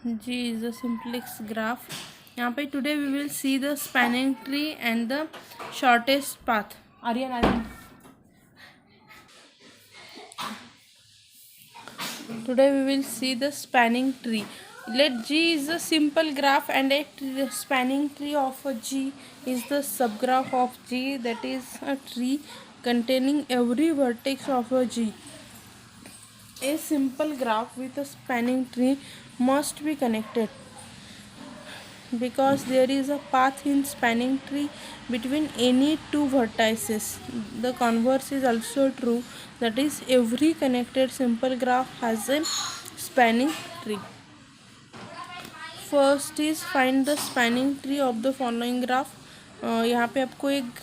G is the simplex graph. यहाँ पे today we will see the spanning tree and the shortest path. Aryan. Today we will see the spanning tree. Let G is the simple graph and a spanning tree of a G is the subgraph of G, that is a tree containing every vertex of a G. A simple graph with a spanning tree must be connected because there is a path in spanning tree between any two vertices. The converse is also true, that is every connected simple graph has a spanning tree. First is find the spanning tree of the following graph. यहाँ पे आपको एक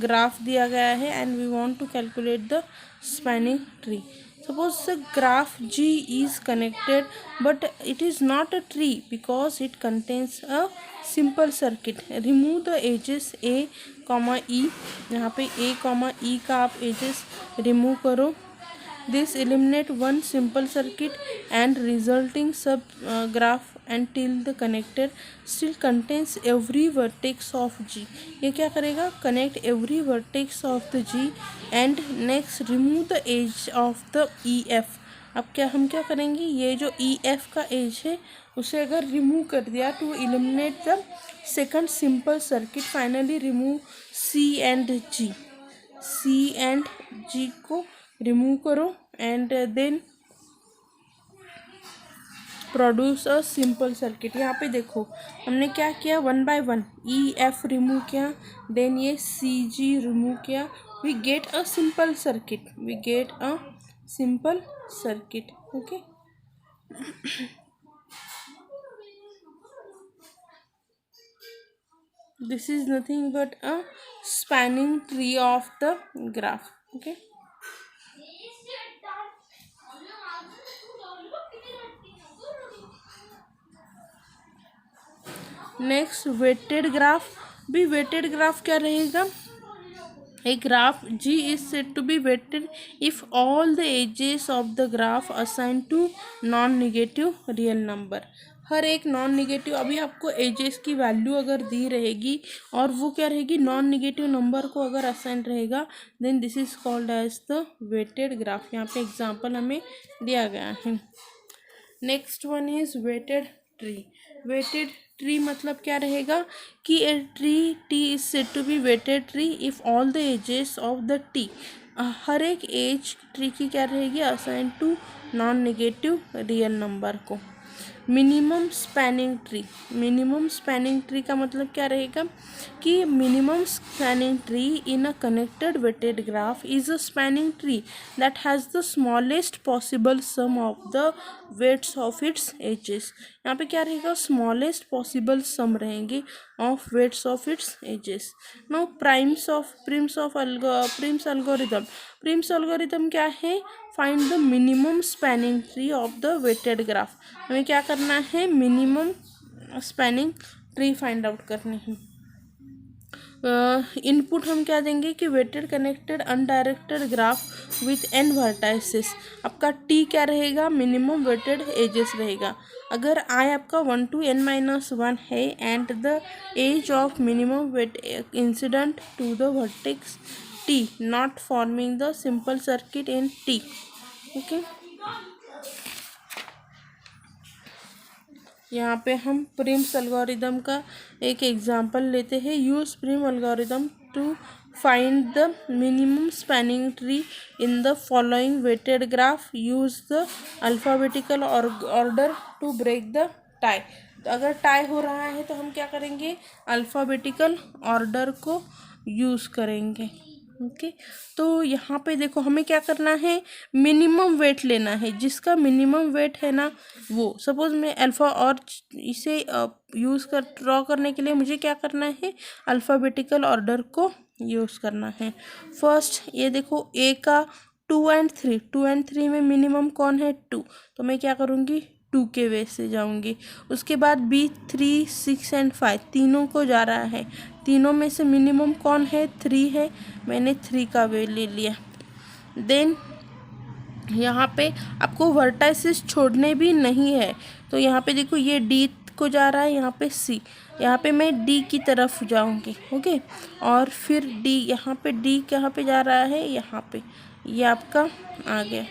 graph दिया गया है and we want to calculate the spanning tree. Suppose the graph G is connected but it is not a tree because it contains a simple circuit. Remove the edges A, E. यहाँ पे A, E का आप edges remove करो. This eliminate one simple circuit and resulting sub graph until the connector still contains every vertex of G. ये क्या करेगा? Connect every vertex of the G and next remove the edge of the EF. अब हम क्या करेंगे? ये जो EF का एज है उसे अगर रिमूव कर दिया to eliminate the second simple circuit. Finally remove C and G को रिमूव करो and then produce a simple circuit. यहाँ पे देखो हमने क्या किया, one by one EF remove किया, देन ये CG रिमूव किया. We get a simple circuit. Okay. This is nothing but a spanning tree of the graph. Okay. Next weighted graph. भी वेटेड ग्राफ क्या रहेगा? A graph G is said to be weighted if all the edges of the graph assigned to non-negative real number. हर एक non negative, अभी आपको edges की value अगर दी रहेगी और वो क्या रहेगी, नॉन निगेटिव नंबर को अगर असाइन रहेगा, then this is called as the weighted graph. यहाँ पे एग्जांपल हमें दिया गया है. Next one is weighted tree. Weighted tree मतलब क्या रहेगा कि a tree T is said to be weighted tree if all the edges of the T, हर एक एज ट्री की क्या रहेगी, assign to non negative real number को. मिनिमम स्पैनिंग ट्री का मतलब क्या रहेगा कि minimum spanning tree in a connected weighted graph is a spanning tree that has the smallest possible sum of the weights of its edges. यहाँ पे क्या रहेगा, स्मॉलेस्ट पॉसिबल सम रहेंगे of weights of its edges. Now Prim's algorithm क्या है? Find the minimum spanning tree of the weighted graph. हमें क्या करना है, minimum spanning tree find out करनी है. इनपुट हम क्या देंगे कि weighted connected undirected graph with n vertices. आपका T क्या रहेगा, मिनिमम वेटेड एजेस रहेगा. अगर I आपका 1 to n-1 है and the edge of minimum weight incident to the vertex T not forming the simple circuit in T. Okay. यहाँ पे हम प्रिम्स एल्गोरिदम का एक एग्जांपल लेते हैं. Use Prim algorithm to find the minimum spanning tree in the following weighted graph. Use the alphabetical order to break the tie. अगर tie हो रहा है तो हम क्या करेंगे, अल्फ़ाबेटिकल ऑर्डर को यूज़ करेंगे. ओके. तो यहाँ पे देखो हमें क्या करना है, मिनिमम वेट लेना है. जिसका मिनिमम वेट है ना वो, सपोज मैं अल्फ़ा, और इसे यूज़ कर ड्रॉ करने के लिए मुझे क्या करना है, अल्फ़ाबेटिकल ऑर्डर को यूज़ करना है. फर्स्ट ये देखो A का 2 and 3 में मिनिमम कौन है, 2. तो मैं क्या करूँगी, 2 के वे से जाऊँगी. उसके बाद B 3, 6 and 5 तीनों को जा रहा है. तीनों में से मिनिमम कौन है, 3 है. मैंने 3 का वे ले लिया. देन यहाँ पे आपको वर्टाइसिस छोड़ने भी नहीं है। तो यहाँ पे देखो ये डी को जा रहा है, यहाँ पे सी, यहाँ पे मैं डी की तरफ जाऊंगी। ओके, और फिर डी, यहाँ पे डी कहाँ पे जा रहा है, यहाँ पे, ये आपका आ गया।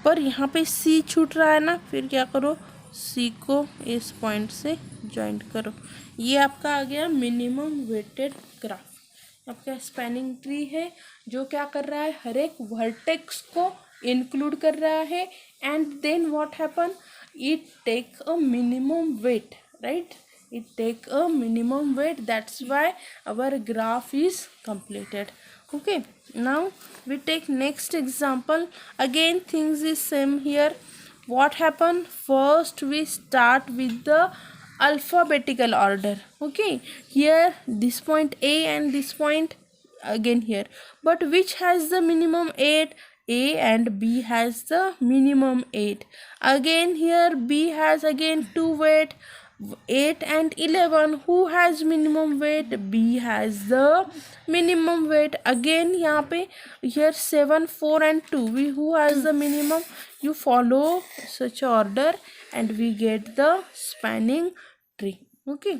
पर यहाँ पे सी छूट रहा है ना, फिर क्या करो, सी को इस पॉइंट से ज्वाइंट करो। ये आपका आ गया मिनिमम वेटेड ग्राफ। आपका स्पैनिंग ट्री है जो क्या कर रहा है, हर एक वर्टेक्स को इंक्लूड कर रहा है, and then what happen, it take a minimum weight, right, it take a minimum weight, that's why our graph is completed. Okay, now we take next example. Again things is same here. What happen, first we start with the alphabetical order. Okay, here this point A and this point again here, but which has the minimum 8, A and B has the minimum 8. Again here B has again 2 weight, 8 and 11. Who has minimum weight, B has the minimum weight. Again यहाँ पे here 7, 4 and 2, we who has the minimum, you follow such order and we get the spanning tree. Okay,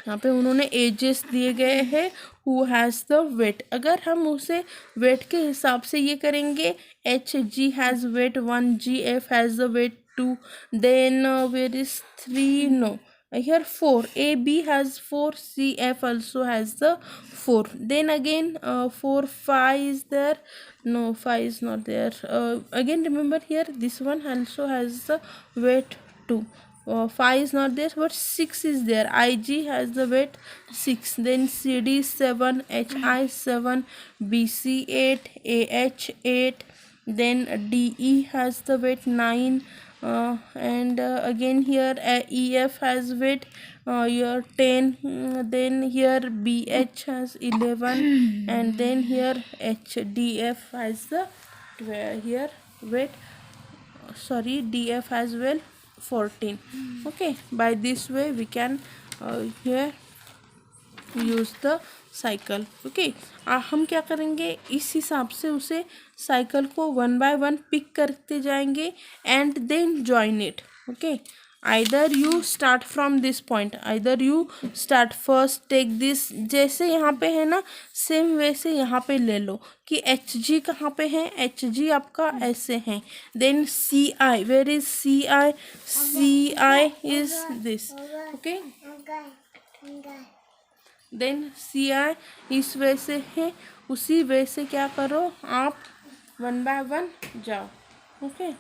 यहाँ पे उन्होंने edges दिए गए हैं, who has the wait. अगर हम उसे वेट के हिसाब से ये करेंगे, H G has weight 1, G F has the weight 2, then where is 3, no, here 4, a b has 4, c f also has the 4, then again 4, 5 is there, no, 5 is not there. Again remember here this one also has the weight 2. 5 is not there, but 6 is there. IG has the weight 6. Then CD 7, HI 7, BC 8, AH 8. Then DE has the weight 9. And again here EF has weight here 10. Then here BH has 11, and then here HDF has the here weight, sorry, DF as well 14. Okay, by this way we can here use the cycle. Okay, हम क्या करेंगे, इस हिसाब से उसे cycle को 1 by 1 pick करते जाएंगे and then join it. Okay, either you start from this point, either you start first take this, जैसे यहाँ पे है ना सेम वैसे यहाँ पे ले लो कि एच जी कहाँ पे है, एच जी आपका ऐसे है. Then C I, where is C I, C I is this. Okay, then C I इस वे से है, उसी वे से क्या करो आप 1 बाय 1 जाओ. Okay,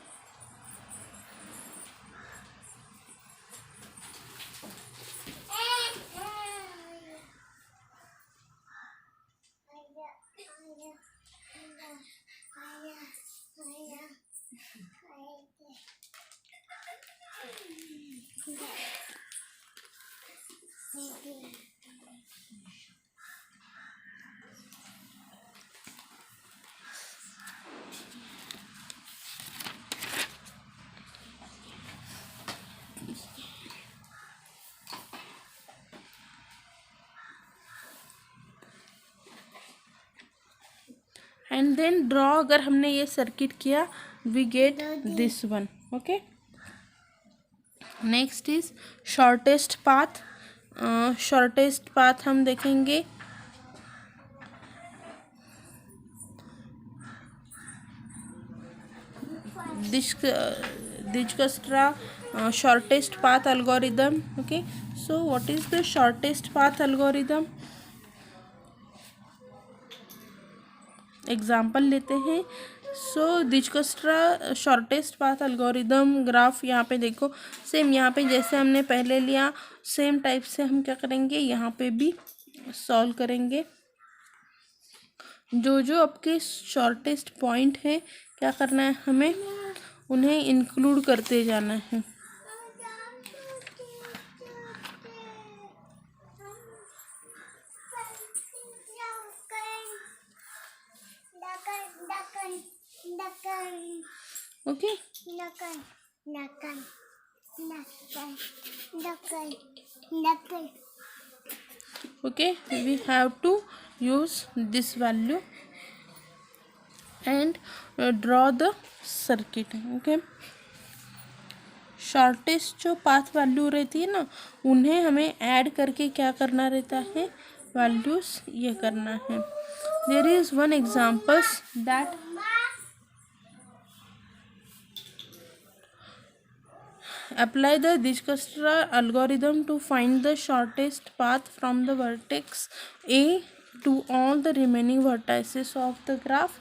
and then draw. अगर हमने ये सर्किट किया we get this one. Okay, next is shortest path. Shortest path हम देखेंगे. Dijkstra shortest path algorithm. Okay, so what is the shortest path algorithm? Example लेते हैं. सो डिजकस्ट्रा शॉर्टेस्ट पाथ एल्गोरिदम ग्राफ. यहाँ पे देखो सेम, यहाँ पे जैसे हमने पहले लिया सेम टाइप से हम क्या करेंगे, यहाँ पे भी सॉल्व करेंगे. जो जो आपके शॉर्टेस्ट पॉइंट है क्या करना है, हमें उन्हें इंक्लूड करते जाना है. Okay, okay, we have to use this value and draw the circuit. Okay, shortest जो पाथ वैल्यू रहती है ना, उन्हें हमें ऐड करके क्या करना रहता है, वैल्यूज ये करना है। There is one examples that apply the Dijkstra algorithm to find the shortest path from the vertex A to all the remaining vertices of the graph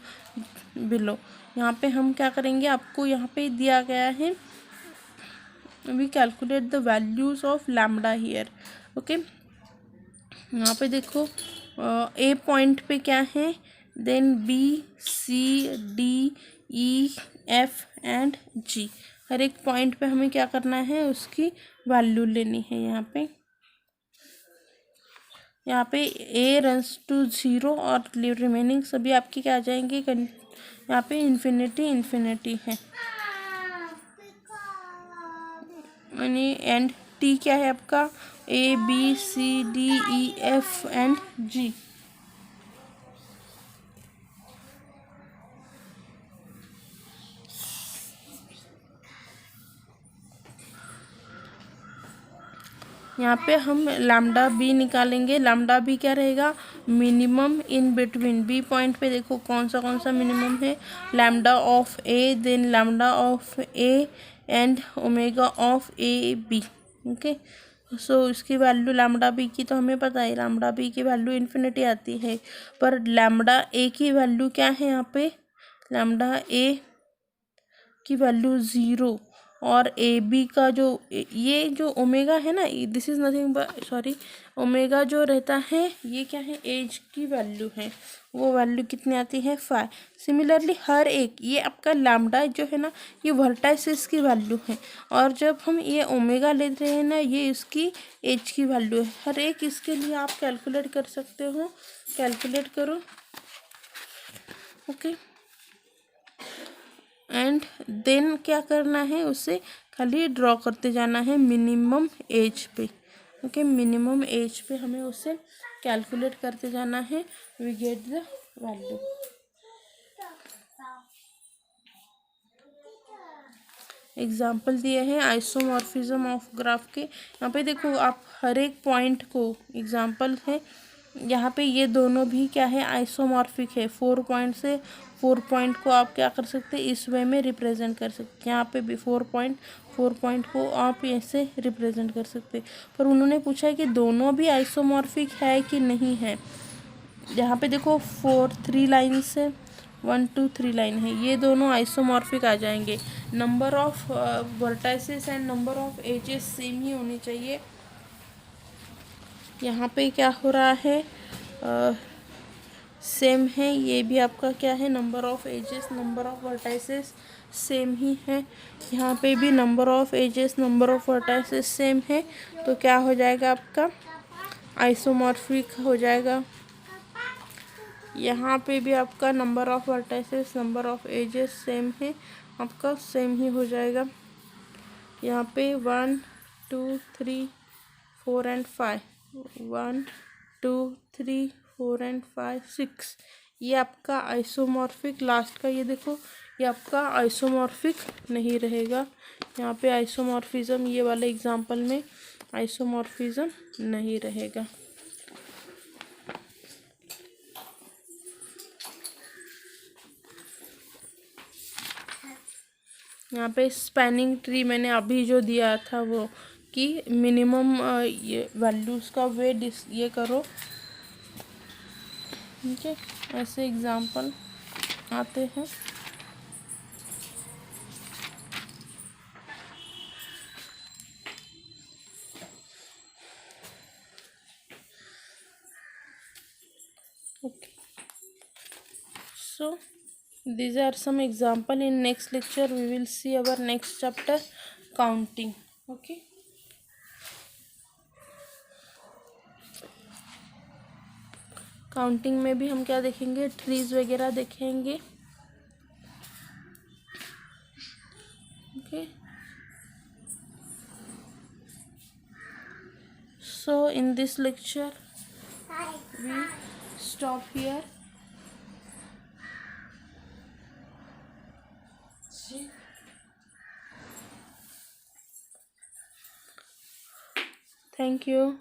below। यहाँ पे हम क्या करेंगे, आपको यहाँ पे दिया गया है, we calculate the values of lambda here। Okay, यहाँ पे देखो A पॉइंट पे क्या है, then B C D E F and G, हर एक पॉइंट पे हमें क्या करना है, उसकी वैल्यू लेनी है। यहाँ पे A रन्स टू 0 और रिमेनिंग सभी आपकी क्या आ जाएंगे, यहाँ पे इन्फिनिटी इन्फिनिटी है, यानी एंड T क्या है आपका, A B C D E F and G। यहाँ पे हम लैम्डा बी निकालेंगे। लैम्डा बी क्या रहेगा, minimum in between. B point पे देखो कौन सा मिनिमम है, lambda of A, then lambda of A and omega of A B. Okay, so इसकी वैल्यू लैम्डा बी की तो हमें पता है, लैम्डा बी की वैल्यू इन्फिनिटी आती है, पर लैम्डा ए की वैल्यू क्या है, यहाँ पे लैम्डा ए की वैल्यू 0 और ए बी का जो ये जो ओमेगा है ना, this is nothing but sorry, omega जो रहता है ये क्या है, एज की वैल्यू है, वो वैल्यू कितनी आती है, 5। सिमिलरली हर एक, ये आपका लैम्डा जो है ना, ये वर्टाइसिस की वैल्यू है, और जब हम ये ओमेगा ले रहे हैं ना, ये इसकी एज की वैल्यू है। हर एक इसके लिए आप कैलकुलेट कर सकते हो, कैलकुलेट करो। ओके, एंड देन क्या करना है, उसे खाली ड्रॉ करते जाना है मिनिमम एज पे। ओके, मिनिमम एज पे हमें उसे कैलकुलेट करते जाना है, we get the value. Example दिए हैं आइसोमॉर्फिज्म ऑफ ग्राफ के। यहाँ पे देखो आप हर एक पॉइंट को, एग्जाम्पल है यहाँ पे, ये दोनों भी क्या है, आइसोमॉर्फिक है। 4 पॉइंट से 4 पॉइंट को आप क्या कर सकते हैं, इस वे में रिप्रेजेंट कर सकते हैं। यहाँ पे भी 4 पॉइंट को आप ऐसे रिप्रेजेंट कर सकते हैं, पर उन्होंने पूछा है कि दोनों भी आइसोमॉर्फिक है कि नहीं है। यहाँ पे देखो 3 लाइन्स है, 1 2 3 लाइन है, ये दोनों आइसोमॉर्फिक आ जाएंगे। Number of vertices and number of edges same ही होनी चाहिए। यहाँ पे क्या हो रहा है, सेम है, ये भी आपका क्या है, number of edges number of vertices same ही है। यहाँ पे भी number of edges number of vertices same है, तो क्या हो जाएगा आपका, आइसोमॉर्फिक हो जाएगा। यहाँ पे भी आपका number of vertices number of edges same है, आपका सेम ही हो जाएगा। यहाँ पे 1 2 3 4 एंड 5, 1 2 3 4 एंड 5 6, ये आपका आइसोमॉर्फिक। लास्ट का ये देखो, ये आपका आइसोमॉर्फिक नहीं रहेगा। यहाँ पे आइसोमॉर्फिज्म, ये वाले एग्जांपल में आइसोमॉर्फिज्म नहीं रहेगा। यहाँ पे स्पैनिंग ट्री मैंने अभी जो दिया था, वो कि मिनिमम ये वैल्यूज़ का वे ये करो। ठीक है, ऐसे एग्जांपल आते हैं। Okay, so these are some example. In next lecture we will see our next chapter, counting. Okay, counting में भी हम क्या देखेंगे, ट्रीज वगैरह देखेंगे। Okay, so in this lecture we stop here. Thank you.